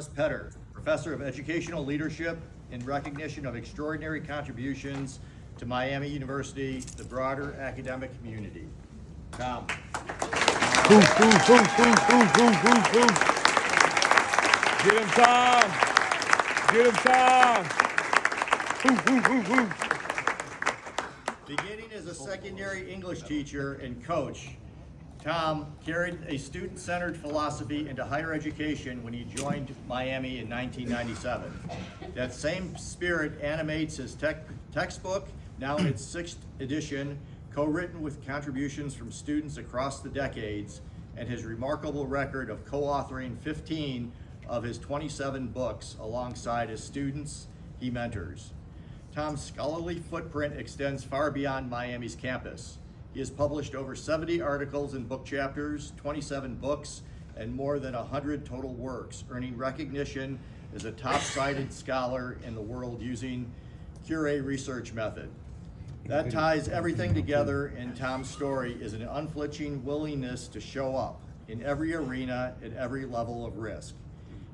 Petter, Professor of Educational Leadership, in recognition of extraordinary contributions to Miami University, the broader academic community. Tom. Get him, Tom. Get him, Tom. Beginning as a secondary English teacher and coach, Tom carried a student-centered philosophy into higher education when he joined Miami in 1997. That same spirit animates his textbook, now in its 6th edition, co-written with contributions from students across the decades, and his remarkable record of co-authoring 15 of his 27 books alongside his students he mentors. Tom's scholarly footprint extends far beyond Miami's campus. He has published over 70 articles and book chapters, 27 books, and more than 100 total works, earning recognition as a top-cited scholar in the world using Curie research method. That ties everything together in Tom's story is an unflinching willingness to show up in every arena at every level of risk.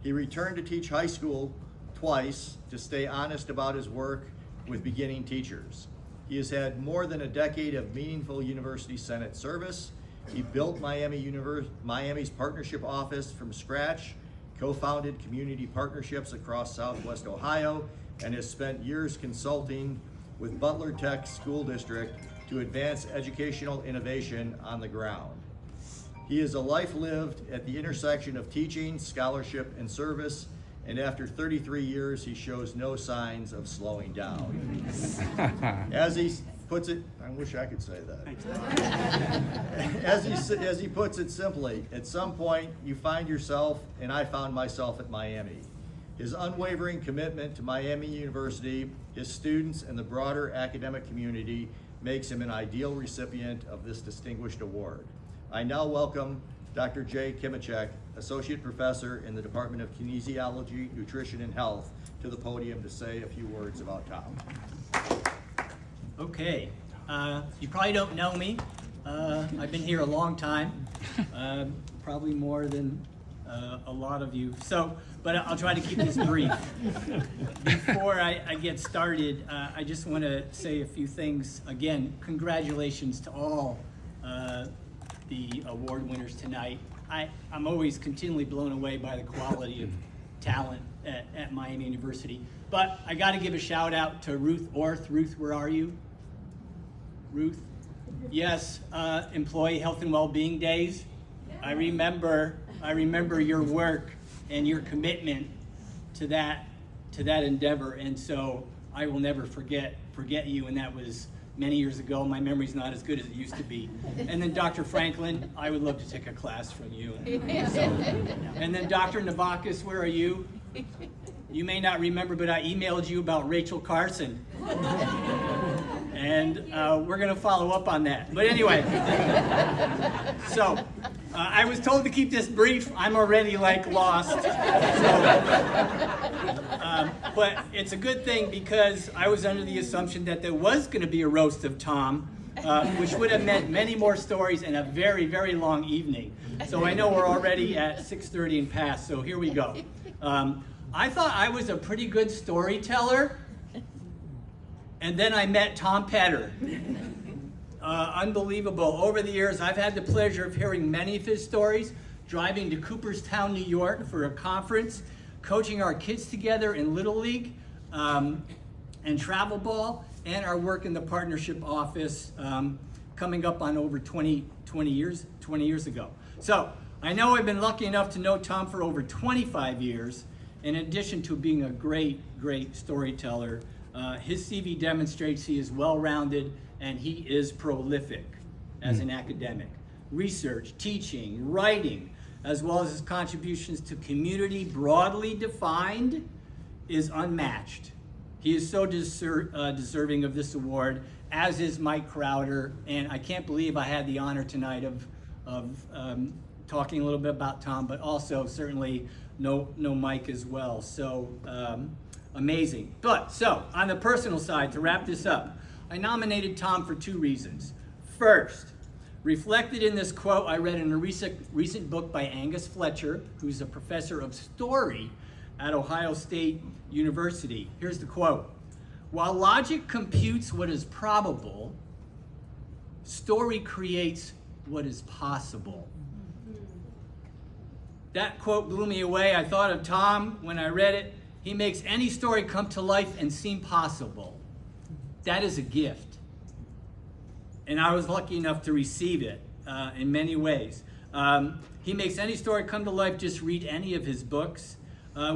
He returned to teach high school twice to stay honest about his work with beginning teachers. He has had more than a decade of meaningful University Senate service. He built Miami's partnership office from scratch, co-founded community partnerships across Southwest Ohio, and has spent years consulting with Butler Tech School District to advance educational innovation on the ground. He is a life lived at the intersection of teaching, scholarship, and service, and after 33 years, he shows no signs of slowing down. As he puts it, I wish I could say that. As he puts it simply, at some point, you find yourself, and I found myself at Miami. His unwavering commitment to Miami University, his students, and the broader academic community makes him an ideal recipient of this distinguished award. I now welcome Dr. J. Kimiecik, Associate Professor in the Department of Kinesiology, Nutrition, and Health, to the podium to say a few words about Tom. Okay, you probably don't know me. I've been here a long time, probably more than a lot of you. But I'll try to keep this brief. Before I get started, I just want to say a few things. Again, congratulations to all the award winners tonight. I'm always continually blown away by the quality of talent at Miami University. But I got to give a shout out to Ruth Orth. Ruth, where are you? Ruth? Yes, Employee Health and Wellbeing Days. I remember your work and your commitment to that endeavor, and so I will never forget you, and that was many years ago. My memory's not as good as it used to be. And then Dr. Franklin, I would love to take a class from you. And then Dr. Navakis, where are you? You may not remember, but I emailed you about Rachel Carson. And we're going to follow up on that. But anyway, so I was told to keep this brief. I'm already lost. But it's a good thing because I was under the assumption that there was going to be a roast of Tom, which would have meant many more stories and a very, very long evening. So I know we're already at 6:30 and past, so here we go. I thought I was a pretty good storyteller, and then I met Tom Petter. Unbelievable. Over the years, I've had the pleasure of hearing many of his stories, driving to Cooperstown, New York for a conference, coaching our kids together in Little League and travel ball, and our work in the partnership office coming up on over 20 years ago. So I know I've been lucky enough to know Tom for over 25 years. In addition to being a great storyteller, his CV demonstrates he is well-rounded and he is prolific as an academic. Research, teaching, writing, as well as his contributions to community broadly defined, is unmatched. He is so deserving of this award, as is Mike Crowder, and I can't believe I had the honor tonight of talking a little bit about Tom, but also certainly know Mike as well. So amazing. But so on the personal side, to wrap this up, I nominated Tom for 2 reasons. First, reflected in this quote I read in a recent book by Angus Fletcher, who's a professor of story at Ohio State University. Here's the quote. While logic computes what is probable, story creates what is possible. That quote blew me away. I thought of Tom when I read it. He makes any story come to life and seem possible. That is a gift. And I was lucky enough to receive it in many ways. He makes any story come to life. Just read any of his books.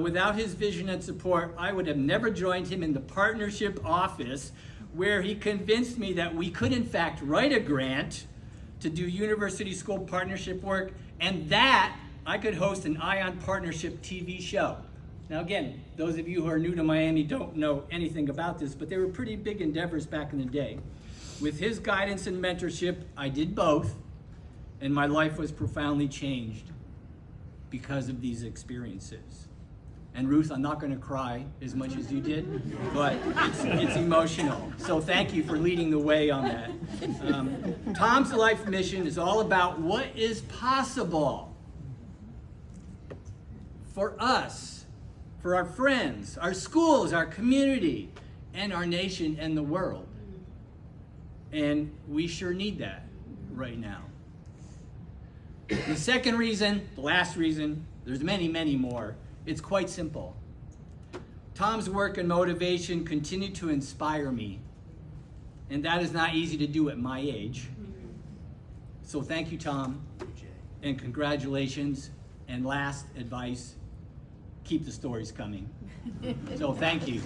Without his vision and support, I would have never joined him in the partnership office, where he convinced me that we could in fact write a grant to do university school partnership work, and that I could host an Ion Partnership TV show. Now again, those of you who are new to Miami don't know anything about this, but they were pretty big endeavors back in the day. With his guidance and mentorship, I did both, and my life was profoundly changed because of these experiences. And Ruth, I'm not going to cry as much as you did, but it's emotional. So thank you for leading the way on that. Tom's life mission is all about what is possible for us, for our friends, our schools, our community, and our nation and the world. And we sure need that right now. The second reason, the last reason, there's many, many more. It's quite simple. Tom's work and motivation continue to inspire me, and that is not easy to do at my age. So thank you, Tom, and congratulations. And last advice, keep the stories coming. So thank you.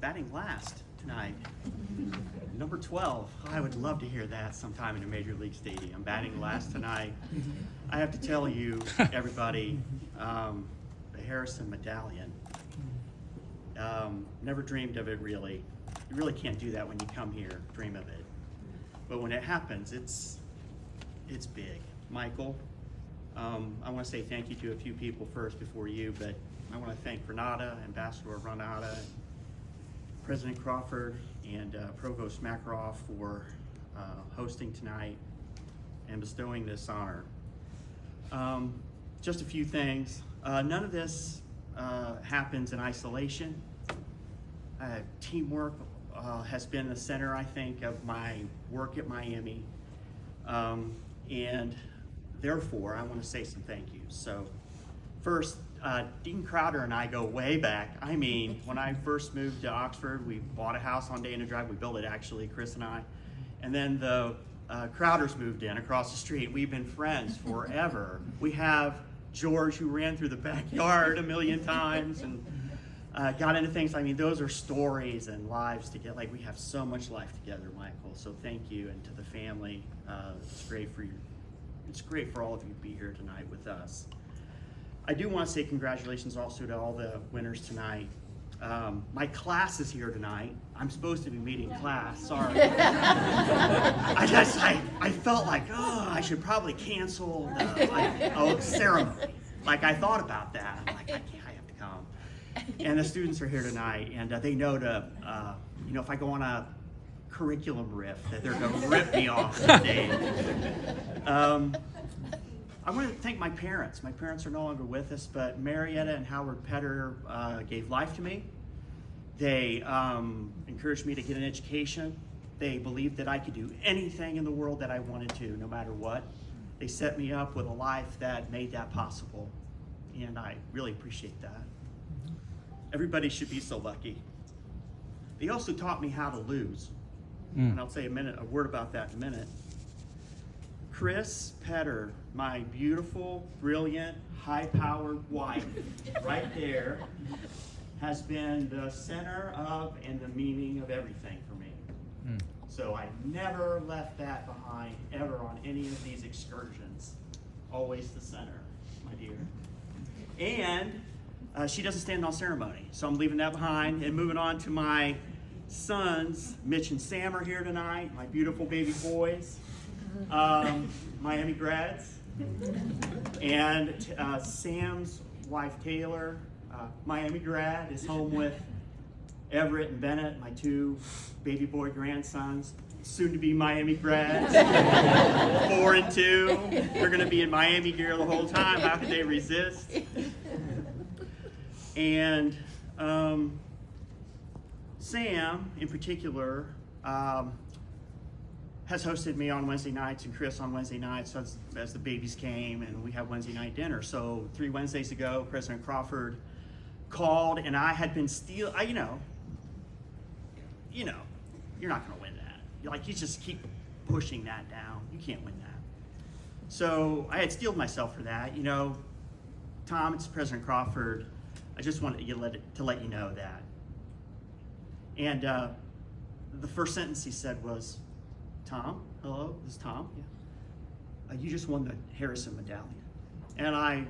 Batting last tonight, number 12. I would love to hear that sometime in a major league stadium. Batting last tonight. I have to tell you, everybody, the Harrison Medallion. Never dreamed of it, really. You really can't do that when you come here, dream of it. But when it happens, it's big. Michael, I want to say thank you to a few people first before you, but I want to thank Renata, Ambassador Renata, President Crawford, and Provost Makeroff for hosting tonight and bestowing this honor. Just a few things. None of this happens in isolation. Teamwork has been the center, I think, of my work at Miami. And therefore, I want to say some thank yous. So first, Dean Crowder and I go way back. I mean, when I first moved to Oxford, we bought a house on Dana Drive. We built it, actually, Chris and I. And then the Crowders moved in across the street. We've been friends forever. We have George, who ran through the backyard a million times and got into things. I mean, those are stories and lives together. Like, we have so much life together, Michael. So thank you, and to the family. It's great for all of you to be here tonight with us. I do want to say congratulations also to all the winners tonight. My class is here tonight. I'm supposed to be meeting class, sorry. I felt like, I should probably cancel the ceremony. Like, I thought about that. I'm like, I have to come. And the students are here tonight, and they know if I go on a curriculum riff, that they're going to rip me off the stage. I want to thank my parents. My parents are no longer with us, but Marietta and Howard Petter gave life to me. They encouraged me to get an education. They believed that I could do anything in the world that I wanted to, no matter what. They set me up with a life that made that possible, and I really appreciate that. Everybody should be so lucky. They also taught me how to lose, and I'll say a word about that in a minute. Chris Petter, my beautiful, brilliant, high-powered wife, right there, has been the center of and the meaning of everything for me. So I never left that behind, ever, on any of these excursions. Always the center, my dear. And she doesn't stand on ceremony, so I'm leaving that behind and moving on to my sons. Mitch and Sam are here tonight, my beautiful baby boys. Miami grads, and Sam's wife Taylor, Miami grad, is home with Everett and Bennett, my 2 baby boy grandsons, soon to be Miami grads, 4 and 2. They're going to be in Miami gear the whole time. How could they resist? And Sam, in particular, has hosted me on Wednesday nights and Chris on Wednesday nights as the babies came and we had Wednesday night dinner. So 3 Wednesdays ago, President Crawford called and I had been you're not going to win that. You just keep pushing that down. You can't win that. So I had steeled myself for that. Tom, it's President Crawford. I just wanted to let you know that. And the first sentence he said was, Tom, hello, this is Tom. Yeah. You just won the Harrison Medallion. And I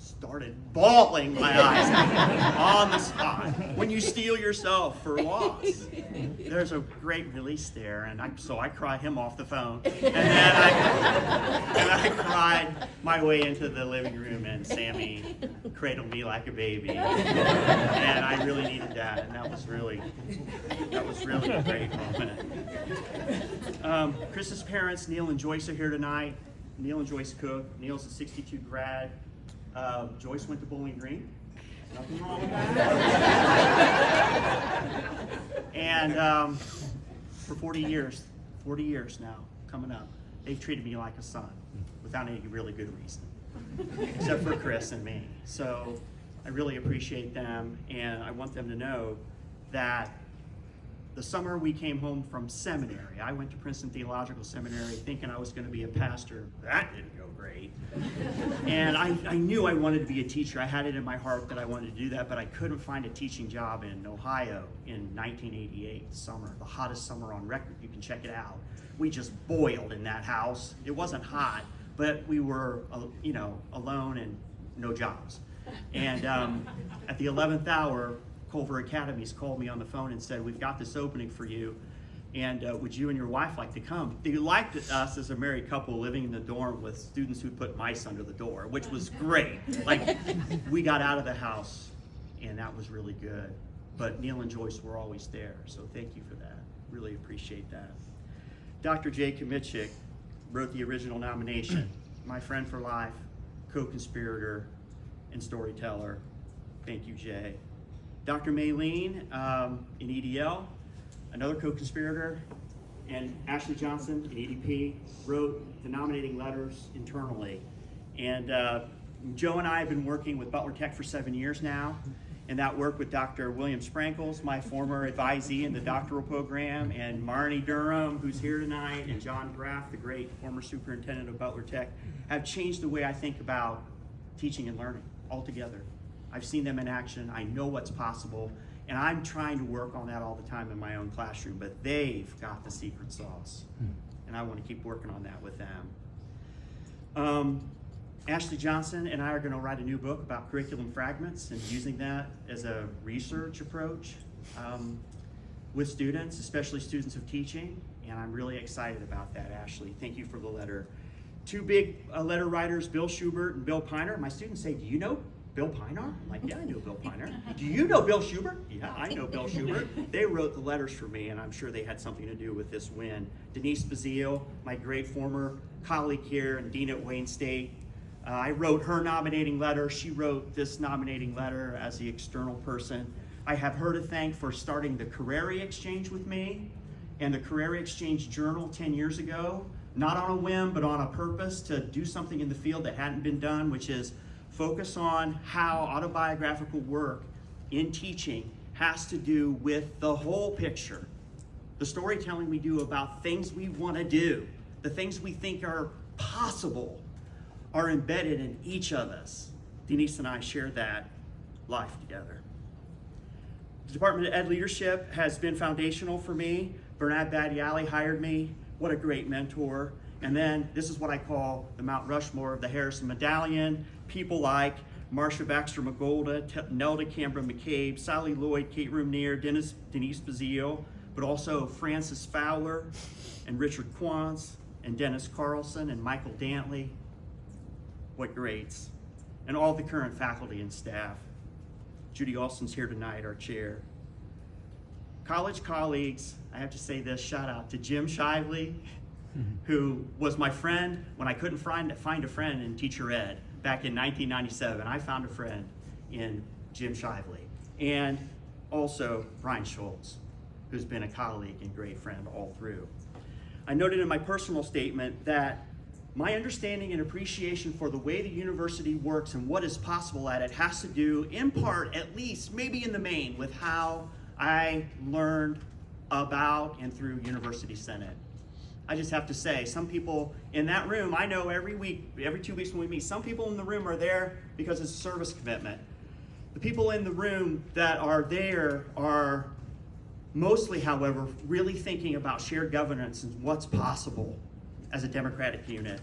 started bawling my eyes out on the spot. When you steel yourself for loss, there's a great release there, and so I cried him off the phone, and then I cried my way into the living room, and Sammy cradled me like a baby, and I really needed that, and that was really a great moment. Chris's parents, Neil and Joyce, are here tonight. Neil and Joyce Cook. Neil's a 62 grad. Joyce went to Bowling Green. Nothing wrong with that. And for 40 years now, coming up, they've treated me like a son without any really good reason, except for Chris and me. So I really appreciate them, and I want them to know that the summer we came home from seminary, I went to Princeton Theological Seminary thinking I was going to be a pastor. That didn't go great. And I knew I wanted to be a teacher. I had it in my heart that I wanted to do that, but I couldn't find a teaching job in Ohio in 1988 summer, the hottest summer on record. You can check it out. We just boiled in that house. It wasn't hot, but we were, alone and no jobs. And at the 11th hour, Culver Academies called me on the phone and said, we've got this opening for you, and would you and your wife like to come? They liked us as a married couple living in the dorm with students who put mice under the door, which was great. We got out of the house, and that was really good. But Neil and Joyce were always there, so thank you for that. Really appreciate that. Dr. J. Kimiecik wrote the original nomination. My friend for life, co-conspirator, and storyteller. Thank you, Jay. Dr. Maylene in EDL, another co-conspirator, and Ashley Johnson in EDP wrote the nominating letters internally. And Joe and I have been working with Butler Tech for 7 years now, and that work with Dr. William Sprankles, my former advisee in the doctoral program, and Marnie Durham, who's here tonight, and John Graff, the great former superintendent of Butler Tech, have changed the way I think about teaching and learning altogether. I've seen them in action. I know what's possible, and I'm trying to work on that all the time in my own classroom, but they've got the secret sauce, and I want to keep working on that with them. Ashley Johnson and I are going to write a new book about curriculum fragments and using that as a research approach with students, especially students of teaching, and I'm really excited about that, Ashley. Thank you for the letter. 2 big letter writers, Bill Schubert and Bill Piner. My students say, do you know Bill Piner? I'm like, yeah, I know Bill Piner. Do you know Bill Schubert? Yeah, I know Bill Schubert. They wrote the letters for me, and I'm sure they had something to do with this win. Denise Bazile, my great former colleague here and dean at Wayne State. I wrote her nominating letter. She wrote this nominating letter as the external person. I have her to thank for starting the Carreri Exchange with me and the Carreri Exchange Journal 10 years ago, not on a whim, but on a purpose to do something in the field that hadn't been done, which is focus on how autobiographical work in teaching has to do with the whole picture. The storytelling we do about things we want to do, the things we think are possible, are embedded in each of us. Denise and I share that life together. The Department of Ed leadership has been foundational for me. Bernard Badiali hired me. What a great mentor. And then this is what I call the Mount Rushmore of the Harrison Medallion. People like Marcia Baxter Magolda, Nelda Canberra McCabe, Sally Lloyd, Kate Roomneer, Denise Bazile, but also Francis Fowler and Richard Quantz and Dennis Carlson and Michael Dantley. What greats. And all the current faculty and staff. Judy Alston's here tonight, our chair. college colleagues, I have to say this, shout out to Jim Shively, who was my friend when I couldn't find a friend in teacher ed back in 1997. I found a friend in Jim Shively. And also Brian Schultz, who's been a colleague and great friend all through. I noted in my personal statement that my understanding and appreciation for the way the university works and what is possible at it has to do, in part, at least, maybe in the main, with how I learned about and through University Senate. I just have to say, some people in that room, I know every 2 weeks when we meet, some people in the room are there because it's a service commitment. The people in the room that are there are mostly, however, really thinking about shared governance and what's possible as a democratic unit.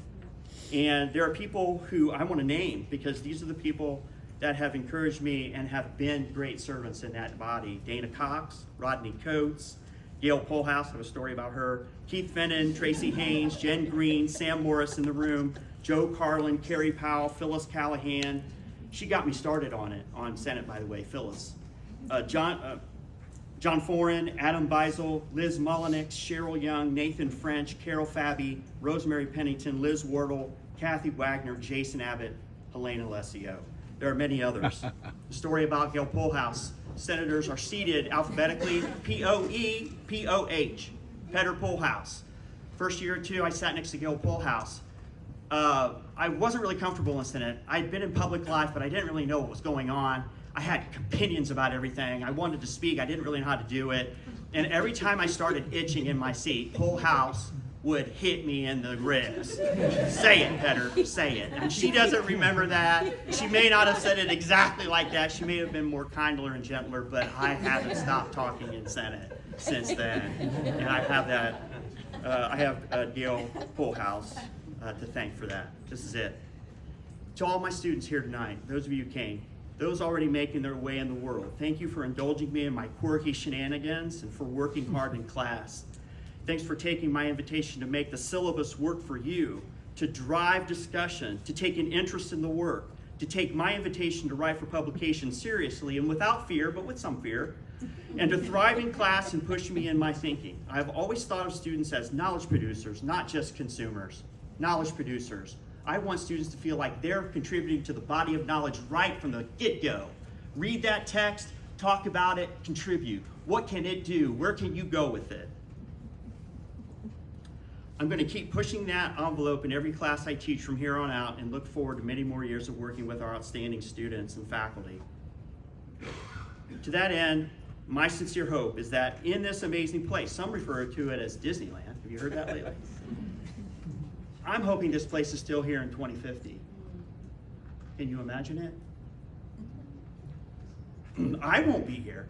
And there are people who I want to name because these are the people that have encouraged me and have been great servants in that body. Dana Cox, Rodney Coates, Gail Polhouse, I have a story about her, Keith Fenton, Tracy Haynes, Jen Green, Sam Morris in the room, Joe Carlin, Carrie Powell, Phyllis Callahan. She got me started on it, on Senate, by the way, Phyllis. John Foran, Adam Beisel, Liz Mullenix, Cheryl Young, Nathan French, Carol Fabi, Rosemary Pennington, Liz Wardle, Kathy Wagner, Jason Abbott, Helena Alessio. There are many others. The story about Gail Polhouse. Senators are seated alphabetically, P-O-E, P-O-H, Petter Polhouse. First year or two, I sat next to Gail Polhouse. I wasn't really comfortable in the Senate. I'd been in public life, but I didn't really know what was going on. I had opinions about everything. I wanted to speak. I didn't really know how to do it. And every time I started itching in my seat, Polhouse would hit me in the ribs. Say it, Petter, say it. And she doesn't remember that. She may not have said it exactly like that. She may have been more kindler and gentler, but I haven't stopped talking in Senate since then. And I have that. I have Gail Polhouse to thank for that. This is it. To all my students here tonight, those of you who came, those already making their way in the world, thank you for indulging me in my quirky shenanigans and for working hard in class. Thanks for taking my invitation to make the syllabus work for you, to drive discussion, to take an interest in the work, to take my invitation to write for publication seriously and without fear, but with some fear, and to thrive in class and push me in my thinking. I've always thought of students as knowledge producers, not just consumers. Knowledge producers. I want students to feel like they're contributing to the body of knowledge right from the get-go. Read that text, talk about it, contribute. What can it do? Where can you go with it? I'm going to keep pushing that envelope in every class I teach from here on out and look forward to many more years of working with our outstanding students and faculty. To that end, my sincere hope is that in this amazing place, some refer to it as Disneyland. Have you heard that lately? I'm hoping this place is still here in 2050. Can you imagine it? I won't be here,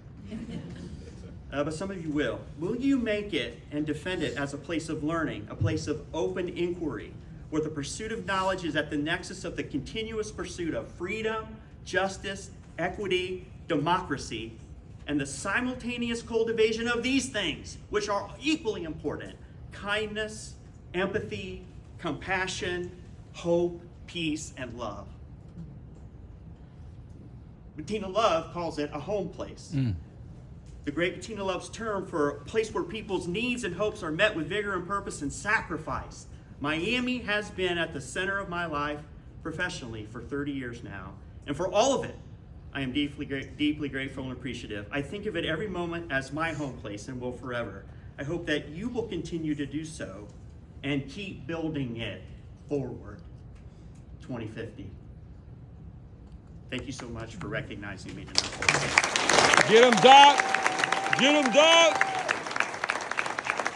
but some of you will. Will you make it and defend it as a place of learning, a place of open inquiry, where the pursuit of knowledge is at the nexus of the continuous pursuit of freedom, justice, equity, democracy, and the simultaneous cultivation of these things, which are equally important: kindness, empathy, compassion, hope, peace, and love. Bettina Love calls it a home place. The great Bettina Love's term for a place where people's needs and hopes are met with vigor and purpose and sacrifice. Miami has been at the center of my life professionally for 30 years now. And for all of it, I am deeply grateful and appreciative. I think of it every moment as my home place and will forever. I hope that you will continue to do so and keep building it forward. 2050. Thank you so much for recognizing me tonight. Get him, Doc. Get him, Doc.